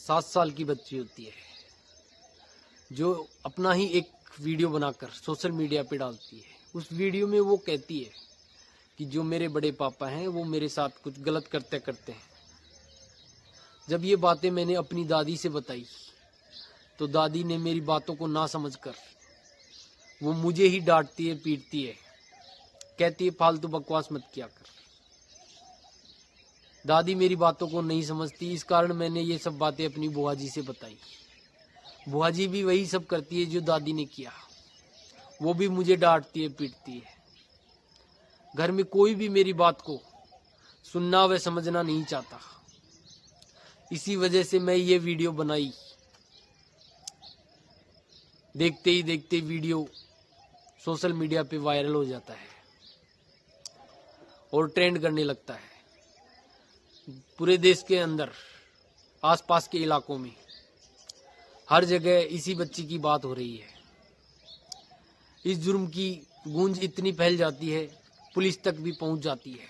7 साल की बच्ची होती है जो अपना ही एक वीडियो बनाकर सोशल मीडिया पे डालती है। उस वीडियो में वो कहती है कि जो मेरे बड़े पापा हैं वो मेरे साथ कुछ गलत करते हैं। जब ये बातें मैंने अपनी दादी से बताई तो दादी ने मेरी बातों को ना समझकर वो मुझे ही डांटती है, पीटती है, कहती है फालतू बकवास मत किया कर। दादी मेरी बातों को नहीं समझती, इस कारण मैंने ये सब बातें अपनी बुआ जी से बताई। बुआ जी भी वही सब करती है जो दादी ने किया, वो भी मुझे डांटती है, पीटती है। घर में कोई भी मेरी बात को सुनना व समझना नहीं चाहता। इसी वजह से मैं ये वीडियो बनाई। देखते ही देखते वीडियो सोशल मीडिया पे वायरल हो जाता है और ट्रेंड करने लगता है। पूरे देश के अंदर, आसपास के इलाकों में, हर जगह इसी बच्ची की बात हो रही है। इस जुर्म की गूंज इतनी फैल जाती है, पुलिस तक भी पहुंच जाती है।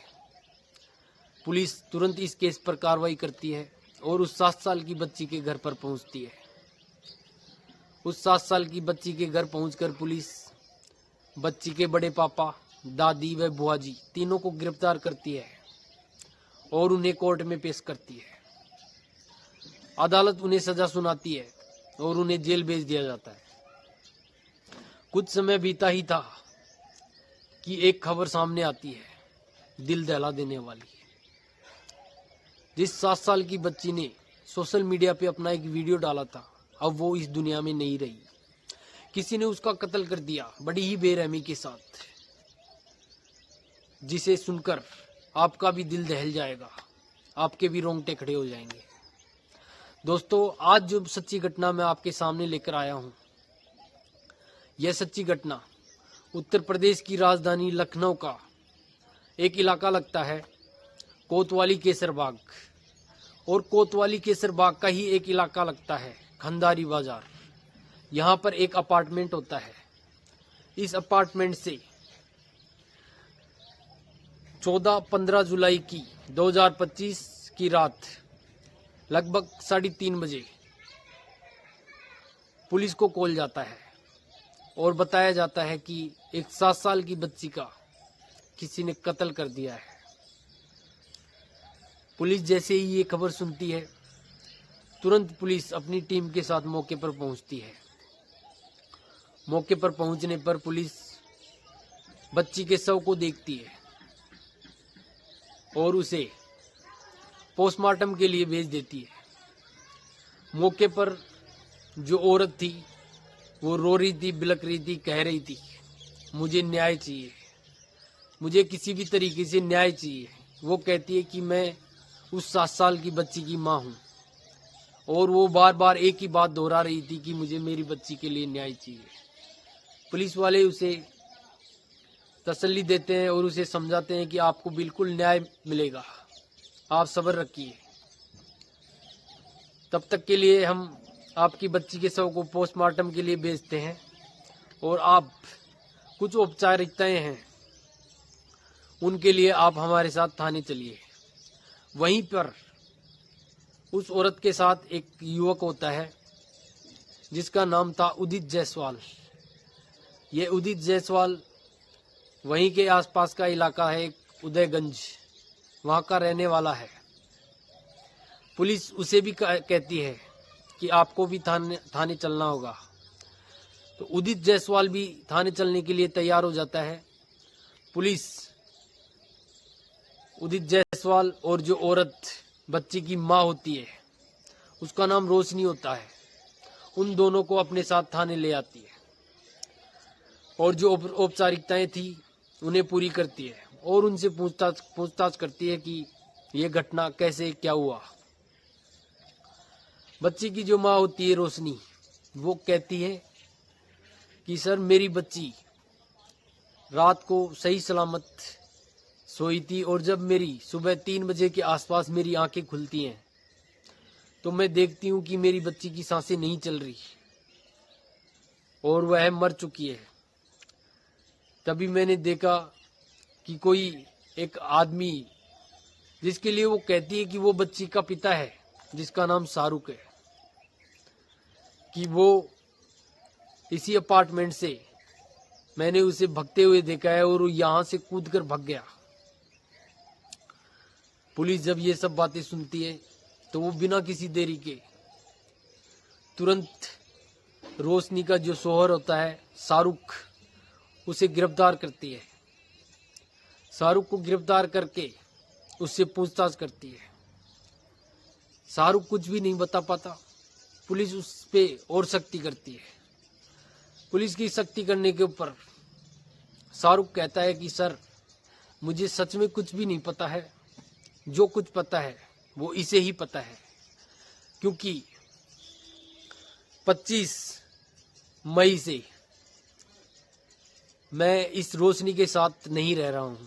पुलिस तुरंत इस केस पर कार्रवाई करती है और उस 7 साल की बच्ची के घर पर पहुंचती है। उस 7 साल की बच्ची के घर पहुंचकर पुलिस बच्ची के बड़े पापा, दादी व बुआ जी तीनों को गिरफ्तार करती है और उन्हें कोर्ट में पेश करती है। अदालत उन्हें सजा सुनाती है और उन्हें जेल भेज दिया जाता है। कुछ समय बीता ही था कि एक खबर सामने आती है, दिल दहला देने वाली। जिस 7 साल की बच्ची ने सोशल मीडिया पे अपना एक वीडियो डाला था, अब वो इस दुनिया में नहीं रही। किसी ने उसका कत्ल कर दिया बड़ी ही बेरहमी के साथ, जिसे सुनकर आपका भी दिल दहल जाएगा, आपके भी रोंगटे खड़े हो जाएंगे। दोस्तों, आज जो सच्ची घटना मैं आपके सामने लेकर आया हूं, यह सच्ची घटना उत्तर प्रदेश की राजधानी लखनऊ का एक इलाका लगता है, कोतवाली केसरबाग। और कोतवाली केसरबाग का ही एक इलाका लगता है खंडारी बाजार। यहाँ पर एक अपार्टमेंट होता है। इस अपार्टमेंट से 14-15 जुलाई की 2025 की रात लगभग 3:30 बजे पुलिस को कॉल जाता है और बताया जाता है कि एक 7 साल की बच्ची का किसी ने कत्ल कर दिया है। पुलिस जैसे ही ये खबर सुनती है, तुरंत पुलिस अपनी टीम के साथ मौके पर पहुंचती है। मौके पर पहुंचने पर पुलिस बच्ची के शव को देखती है और उसे पोस्टमार्टम के लिए भेज देती है। मौके पर जो औरत थी वो रो रही थी, बिलक रही थी, कह रही थी मुझे न्याय चाहिए, मुझे किसी भी तरीके से न्याय चाहिए। वो कहती है कि मैं उस 7 साल की बच्ची की माँ हूँ और वो बार बार एक ही बात दोहरा रही थी कि मुझे मेरी बच्ची के लिए न्याय चाहिए। पुलिस वाले उसे तसल्ली देते हैं और उसे समझाते हैं कि आपको बिल्कुल न्याय मिलेगा, आप सब्र रखिए। तब तक के लिए हम आपकी बच्ची के शव को पोस्टमार्टम के लिए भेजते हैं और आप कुछ औपचारिकताएं हैं उनके लिए आप हमारे साथ थाने चलिए। वहीं पर उस औरत के साथ एक युवक होता है जिसका नाम था उदित जायसवाल। ये उदित जायसवाल वहीं के आसपास का इलाका है, उदयगंज, वहां का रहने वाला है। पुलिस उसे भी कहती है कि आपको भी थाने चलना होगा। तो उदित जायसवाल भी थाने चलने के लिए तैयार हो जाता है। पुलिस उदित जायसवाल और जो औरत बच्ची की माँ होती है, उसका नाम रोशनी होता है, उन दोनों को अपने साथ थाने ले आती है और जो औपचारिकताएं थी उन्हें पूरी करती है और उनसे पूछताछ करती है कि ये घटना कैसे क्या हुआ। बच्ची की जो माँ होती है रोशनी, वो कहती है कि सर मेरी बच्ची रात को सही सलामत सोई थी और जब मेरी सुबह 3 बजे के आसपास मेरी आंखें खुलती हैं तो मैं देखती हूँ कि मेरी बच्ची की सांसें नहीं चल रही और वह मर चुकी है। तभी मैंने देखा कि कोई एक आदमी, जिसके लिए वो कहती है कि वो बच्ची का पिता है, जिसका नाम शाहरुख है, कि वो इसी अपार्टमेंट से मैंने उसे भगते हुए देखा है और वो यहां से कूदकर भाग गया। पुलिस जब ये सब बातें सुनती है तो वो बिना किसी देरी के तुरंत रोशनी का जो शोहर होता है शाहरुख, उसे गिरफ्तार करती है। शाहरुख को गिरफ्तार करके उससे पूछताछ करती है। शाहरुख कुछ भी नहीं बता पाता। पुलिस उस पे और सख्ती करती है। पुलिस की सख्ती करने के ऊपर शाहरुख कहता है कि सर, मुझे सच में कुछ भी नहीं पता है, जो कुछ पता है वो इसे ही पता है, क्योंकि 25 मई से मैं इस रोशनी के साथ नहीं रह रहा हूं,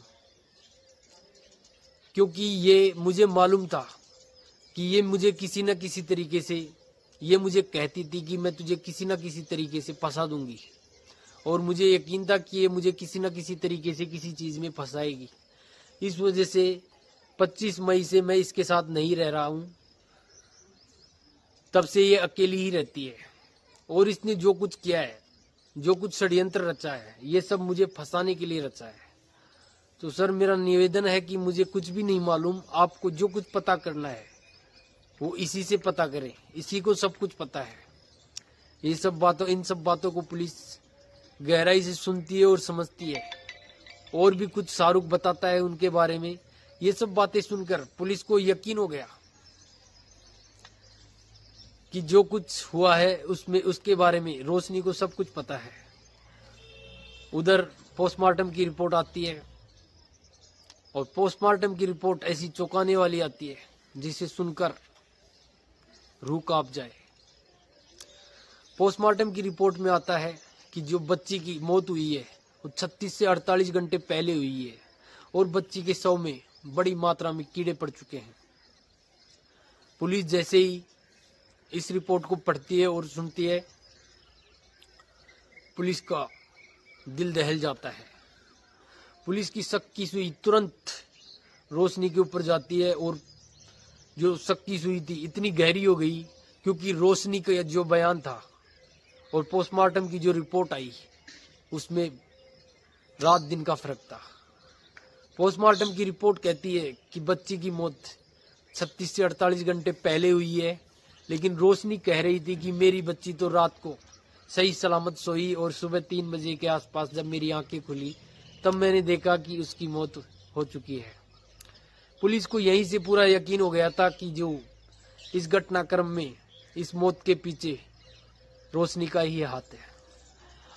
क्योंकि ये मुझे मालूम था कि ये मुझे किसी न किसी तरीके से, ये मुझे कहती थी कि मैं तुझे किसी न किसी तरीके से फंसा दूंगी, और मुझे यकीन था कि ये मुझे किसी न किसी तरीके से किसी चीज में फंसाएगी। इस वजह से 25 मई से मैं इसके साथ नहीं रह रहा हूं। तब से ये अकेली ही रहती है, और इसने जो कुछ किया है, जो कुछ षड्यंत्र रचा है, ये सब मुझे फंसाने के लिए रचा है। तो सर, मेरा निवेदन है कि मुझे कुछ भी नहीं मालूम, आपको जो कुछ पता करना है वो इसी से पता करें, इसी को सब कुछ पता है। इन सब बातों को पुलिस गहराई से सुनती है और समझती है, और भी कुछ शाहरुख बताता है उनके बारे में। ये सब बातें सुनकर पुलिस को यकीन हो गया कि जो कुछ हुआ है उसमें, उसके बारे में रोशनी को सब कुछ पता है। उधर पोस्टमार्टम की रिपोर्ट आती है, और पोस्टमार्टम की रिपोर्ट ऐसी चौंकाने वाली आती है जिसे सुनकर रूह कांप जाए। पोस्टमार्टम की रिपोर्ट में आता है कि जो बच्ची की मौत हुई है वो 36 से 48 घंटे पहले हुई है, और बच्ची के शव में बड़ी मात्रा में कीड़े पड़ चुके हैं। पुलिस जैसे ही इस रिपोर्ट को पढ़ती है और सुनती है, पुलिस का दिल दहल जाता है। पुलिस की शक की सुई तुरंत रोशनी के ऊपर जाती है, और जो शक की सुई थी इतनी गहरी हो गई, क्योंकि रोशनी का जो बयान था और पोस्टमार्टम की जो रिपोर्ट आई उसमें रात दिन का फर्क था। पोस्टमार्टम की रिपोर्ट कहती है कि बच्ची की मौत 36 से 48 घंटे पहले हुई है, लेकिन रोशनी कह रही थी कि मेरी बच्ची तो रात को सही सलामत सोई, और सुबह 3 बजे के आसपास जब मेरी आंखें खुली तब मैंने देखा कि उसकी मौत हो चुकी है। पुलिस को यहीं से पूरा यकीन हो गया था कि जो इस घटनाक्रम में, इस मौत के पीछे रोशनी का ही हाथ है।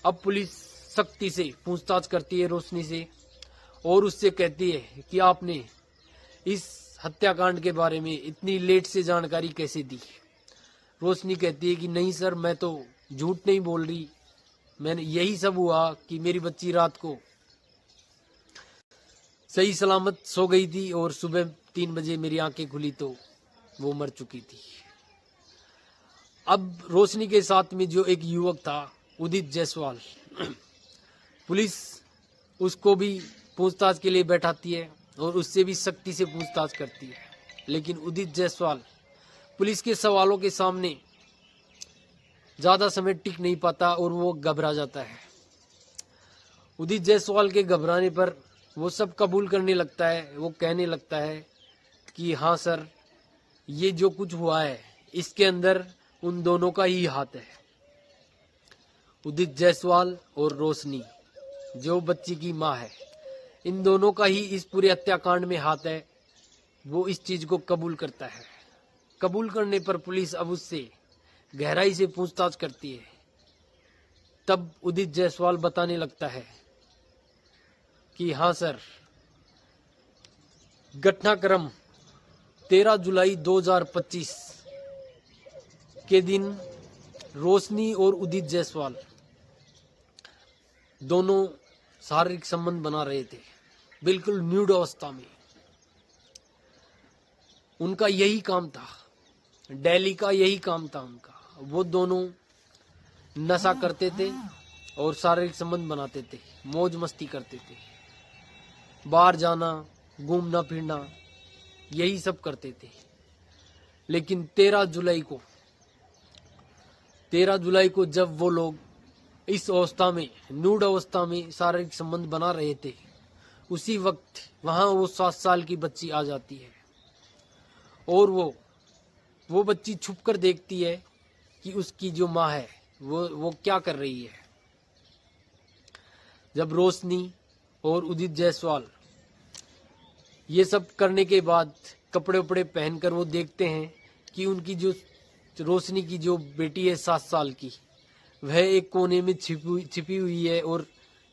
अब पुलिस सख्ती से पूछताछ करती है रोशनी से, और उससे कहती है कि आपने इस हत्याकांड के बारे में इतनी लेट से जानकारी कैसे दी। रोशनी कहती है कि नहीं सर, मैं तो झूठ नहीं बोल रही, मैंने यही सब हुआ कि मेरी बच्ची रात को सही सलामत सो गई थी, और सुबह 3 बजे मेरी आंखें खुली तो वो मर चुकी थी। अब रोशनी के साथ में जो एक युवक था, उदित जायसवाल, पुलिस उसको भी पूछताछ के लिए बैठाती है और उससे भी सख्ती से पूछताछ करती है, लेकिन उदित जायसवाल पुलिस के सवालों के सामने ज्यादा समय टिक नहीं पाता और वो घबरा जाता है। उदित जायसवाल के घबराने पर वो सब कबूल करने लगता है। वो कहने लगता है कि हाँ सर, ये जो कुछ हुआ है इसके अंदर उन दोनों का ही हाथ है। उदित जायसवाल और रोशनी, जो बच्ची की माँ है, इन दोनों का ही इस पूरे हत्याकांड में हाथ है। वो इस चीज को कबूल करता है। कबूल करने पर पुलिस अब उससे गहराई से पूछताछ करती है। तब उदित जायसवाल बताने लगता है कि हाँ सर, घटनाक्रम 13 जुलाई 2025 के दिन रोशनी और उदित जायसवाल दोनों शारीरिक संबंध बना रहे थे, बिल्कुल न्यूड अवस्था में। उनका यही काम था, दिल्ली का यही काम था उनका। वो दोनों नशा करते थे और शारीरिक संबंध बनाते थे, मौज मस्ती करते थे, बाहर जाना, घूमना फिरना, यही सब करते थे। लेकिन 13 जुलाई को 13 जुलाई को जब वो लोग इस अवस्था में, नूड अवस्था में शारीरिक संबंध बना रहे थे, उसी वक्त वहां वो 7 साल की बच्ची आ जाती है और वो बच्ची छुप कर देखती है कि उसकी जो माँ है वो क्या कर रही है। जब रोशनी और उदित जायसवाल ये सब करने के बाद कपड़े उपड़े पहनकर वो देखते हैं कि उनकी जो रोशनी की जो बेटी है 7 साल की, वह एक कोने में छिपी हुई है और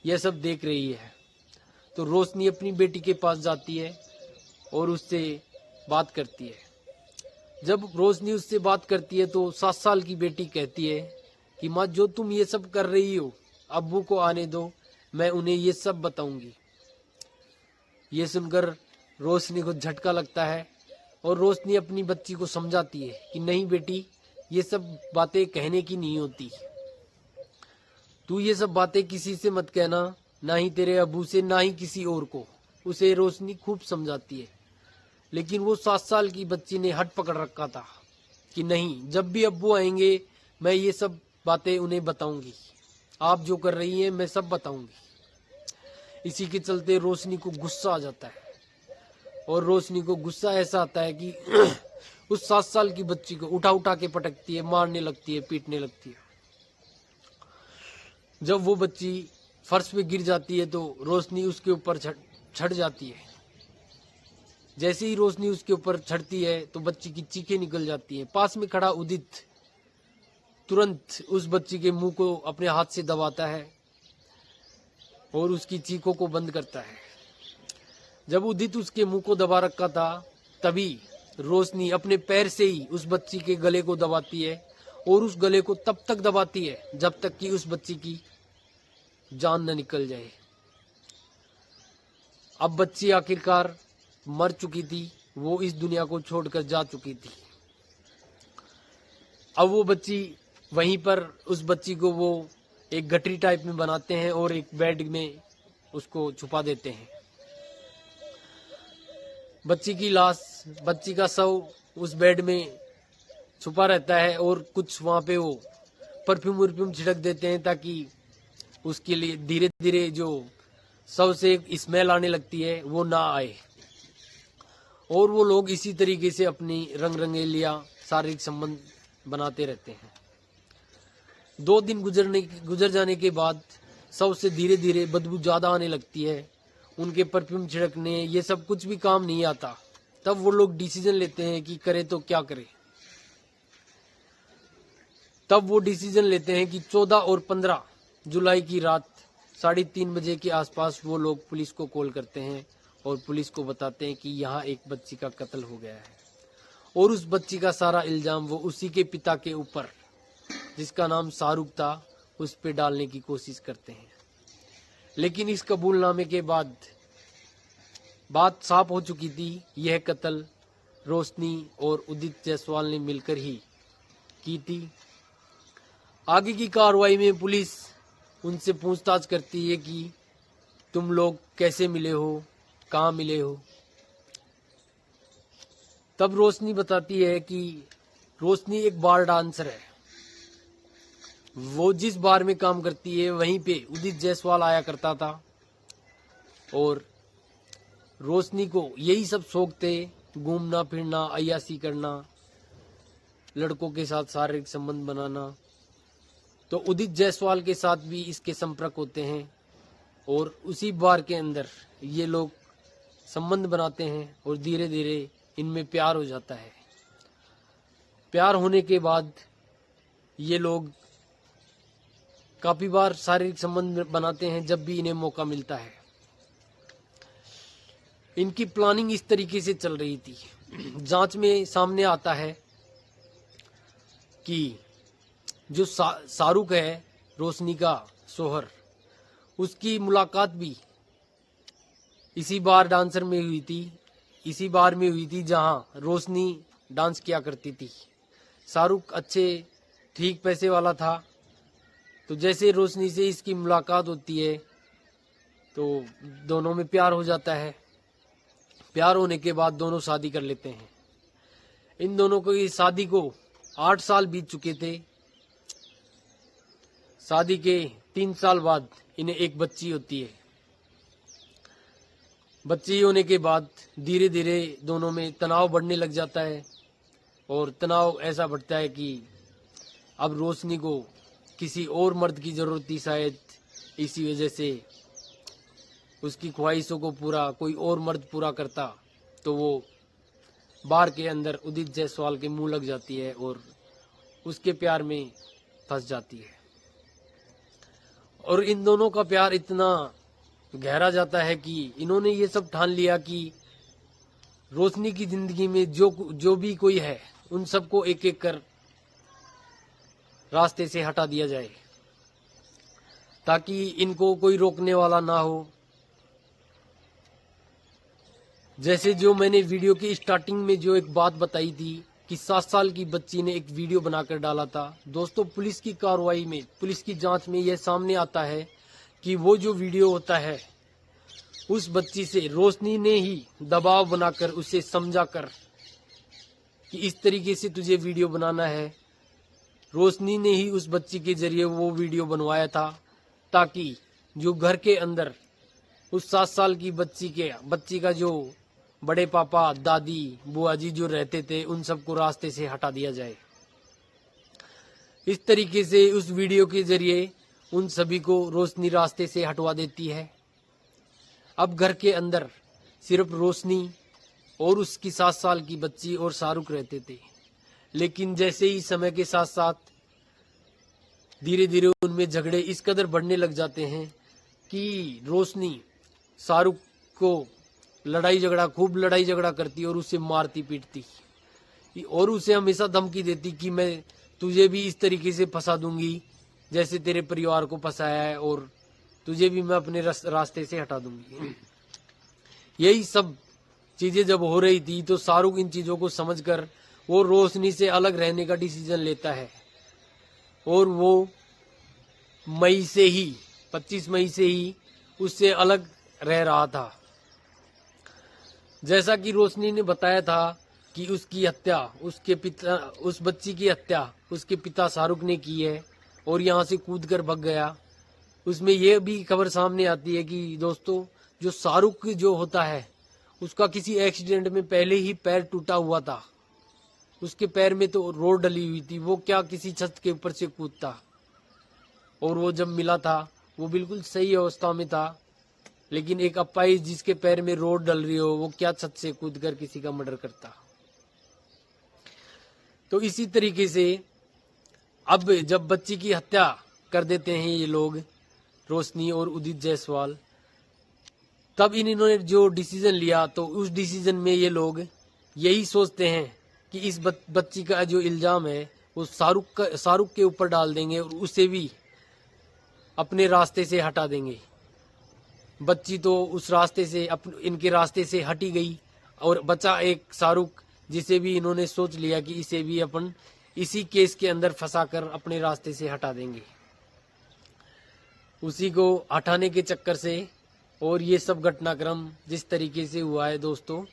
यह सब देख रही है। तो रोशनी अपनी बेटी के पास जाती है और उससे बात करती है। जब रोशनी उससे बात करती है तो 7 साल की बेटी कहती है कि माँ, जो तुम ये सब कर रही हो, अब्बू को आने दो, मैं उन्हें ये सब बताऊंगी। ये सुनकर रोशनी को झटका लगता है और रोशनी अपनी बच्ची को समझाती है कि नहीं बेटी, ये सब बातें कहने की नहीं होती, तू ये सब बातें किसी से मत कहना, ना ही तेरे अब्बू से, ना ही किसी और को। उसे रोशनी खूब समझाती है, लेकिन वो 7 साल की बच्ची ने हट पकड़ रखा था कि नहीं, जब भी अब्बू आएंगे मैं ये सब बातें उन्हें बताऊंगी, आप जो कर रही हैं मैं सब बताऊंगी। इसी के चलते रोशनी को गुस्सा आ जाता है और रोशनी को गुस्सा ऐसा आता है कि उस 7 साल की बच्ची को उठा उठा के पटकती है, मारने लगती है, पीटने लगती है। जब वो बच्ची फर्श पे गिर जाती है तो रोशनी उसके ऊपर चढ़ जाती है। जैसे ही रोशनी उसके ऊपर चढ़ती है तो बच्ची की चीखें निकल जाती हैं। पास में खड़ा उदित तुरंत उस बच्ची के मुंह को अपने हाथ से दबाता है और उसकी चीखों को बंद करता है। जब उदित उसके मुंह को दबा रखा था, तभी रोशनी अपने पैर से ही उस बच्ची के गले को दबाती है और उस गले को तब तक दबाती है जब तक कि उस बच्ची की जान न निकल जाए। अब बच्ची आखिरकार मर चुकी थी, वो इस दुनिया को छोड़कर जा चुकी थी। अब वो बच्ची वहीं पर, उस बच्ची को वो एक गठरी टाइप में बनाते हैं और एक बेड में उसको छुपा देते हैं। बच्ची की लाश, बच्ची का शव उस बेड में छुपा रहता है और कुछ वहां पे वो परफ्यूम छिड़क देते हैं ताकि उसके लिए धीरे धीरे जो शव से स्मेल आने लगती है वो ना आए। और वो लोग इसी तरीके से अपनी रंगेलिया शारीरिक संबंध बनाते रहते हैं। 2 दिन गुजर जाने के बाद शव से धीरे धीरे बदबू ज्यादा आने लगती है। उनके परफ्यूम छिड़कने ये सब कुछ भी काम नहीं आता। तब वो लोग डिसीजन लेते हैं कि करे तो क्या करे। तब वो डिसीजन लेते हैं कि 14 और 15 जुलाई की रात 3:30 बजे के आसपास वो लोग पुलिस को कॉल करते हैं और पुलिस को बताते हैं कि यहाँ एक बच्ची का कत्ल हो गया है और उस बच्ची का सारा इल्जाम वो उसी के पिता के ऊपर, जिसका नाम शाहरुख था, उस पे डालने की कोशिश करते हैं। लेकिन इस कबूलनामे के बाद बात साफ हो चुकी थी, यह कत्ल रोशनी और उदित जायसवाल ने मिलकर ही की थी। आगे की कार्रवाई में पुलिस उनसे पूछताछ करती है कि तुम लोग कैसे मिले हो, कहाँ मिले हो। तब रोशनी बताती है कि रोशनी एक बार डांसर है, वो जिस बार में काम करती है वहीं पे उदित जायसवाल आया करता था और रोशनी को यही सब शौक थे, घूमना फिरना, अय्याशी करना, लड़कों के साथ शारीरिक संबंध बनाना। तो उदित जायसवाल के साथ भी इसके संपर्क होते हैं और उसी बार के अंदर ये लोग संबंध बनाते हैं और धीरे धीरे इनमें प्यार हो जाता है। प्यार होने के बाद ये लोग काफी बार शारीरिक संबंध बनाते हैं जब भी इन्हें मौका मिलता है। इनकी प्लानिंग इस तरीके से चल रही थी। जांच में सामने आता है कि जो शाहरुख है, रोशनी का शोहर, उसकी मुलाकात भी इसी बार डांसर में हुई थी, इसी बार में हुई थी जहां रोशनी डांस किया करती थी। शाहरुख अच्छे ठीक पैसे वाला था, तो जैसे रोशनी से इसकी मुलाकात होती है तो दोनों में प्यार हो जाता है। प्यार होने के बाद दोनों शादी कर लेते हैं। इन दोनों को, इस शादी को 8 साल बीत चुके थे शादी के 3 साल बाद इन्हें एक बच्ची होती है। बच्ची होने के बाद धीरे धीरे दोनों में तनाव बढ़ने लग जाता है और तनाव ऐसा बढ़ता है कि अब रोशनी को किसी और मर्द की जरूरत थी शायद, इसी वजह से उसकी ख्वाहिशों को पूरा कोई और मर्द पूरा करता तो वो बार के अंदर उदित जायसवाल के मुंह लग जाती है और उसके प्यार में फंस जाती है। और इन दोनों का प्यार इतना गहरा जाता है कि इन्होंने ये सब ठान लिया कि रोशनी की जिंदगी में जो भी कोई है उन सबको एक एक कर रास्ते से हटा दिया जाए ताकि इनको कोई रोकने वाला ना हो। जैसे जो मैंने वीडियो की स्टार्टिंग में जो एक बात बताई थी कि 7 साल की बच्ची ने एक वीडियो बनाकर डाला था। दोस्तों, पुलिस की कार्रवाई में, पुलिस की जांच में यह सामने आता है कि वो जो वीडियो होता है उस बच्ची से रोशनी ने ही दबाव बनाकर उसे समझाकर कि इस तरीके से तुझे वीडियो बनाना है, रोशनी ने ही उस बच्ची के जरिए वो वीडियो बनवाया था ताकि जो घर के अंदर उस 7 साल की बच्ची का जो बड़े पापा, दादी, बुआ जी जो रहते थे उन सबको रास्ते से हटा दिया जाए। इस तरीके से उस वीडियो के जरिए उन सभी को रोशनी रास्ते से हटवा देती है। अब घर के अंदर सिर्फ रोशनी और उसकी 7 साल की बच्ची और शाहरुख रहते थे, लेकिन जैसे ही समय के साथ साथ धीरे धीरे उनमें झगड़े इस कदर बढ़ने लग जाते हैं कि रोशनी शाहरुख को खूब लड़ाई झगड़ा करती और उसे मारती पीटती और उसे हमेशा धमकी देती कि मैं तुझे भी इस तरीके से फंसा दूंगी जैसे तेरे परिवार को फंसाया है और तुझे भी मैं अपने रास्ते से हटा दूंगी। यही सब चीजें जब हो रही थी तो शाहरुख इन चीजों को समझकर वो रोशनी से अलग रहने का डिसीजन लेता है और वो 25 मई से ही उससे अलग रह रहा था। जैसा कि रोशनी ने बताया था कि उसकी हत्या उस बच्ची की हत्या उसके पिता शाहरुख ने की है और यहाँ से कूदकर भाग गया। उसमें यह भी खबर सामने आती है कि दोस्तों, जो शाहरुख जो होता है उसका किसी एक्सीडेंट में पहले ही पैर टूटा हुआ था, उसके पैर में तो रोड डली हुई थी, वो क्या किसी छत के ऊपर से कूदता। और वो जब मिला था वो बिल्कुल सही अवस्था में था, लेकिन एक अपाहिज जिसके पैर में रोड डल रही हो वो क्या छत से कूदकर किसी का मर्डर करता। तो इसी तरीके से अब जब बच्ची की हत्या कर देते हैं ये लोग, रोशनी और उदित जायसवाल, तब इन्होंने जो डिसीजन लिया तो उस डिसीजन में ये लोग यही सोचते हैं कि इस बच्ची का जो इल्जाम है वो शाहरुख के ऊपर डाल देंगे और उसे भी अपने रास्ते से हटा देंगे। बच्ची तो उस रास्ते से इनके रास्ते से हटी गई और बचा एक शाहरुख, जिसे भी इन्होंने सोच लिया कि इसे भी अपन इसी केस के अंदर फंसाकर अपने रास्ते से हटा देंगे। उसी को हटाने के चक्कर से और ये सब घटनाक्रम जिस तरीके से हुआ है दोस्तों,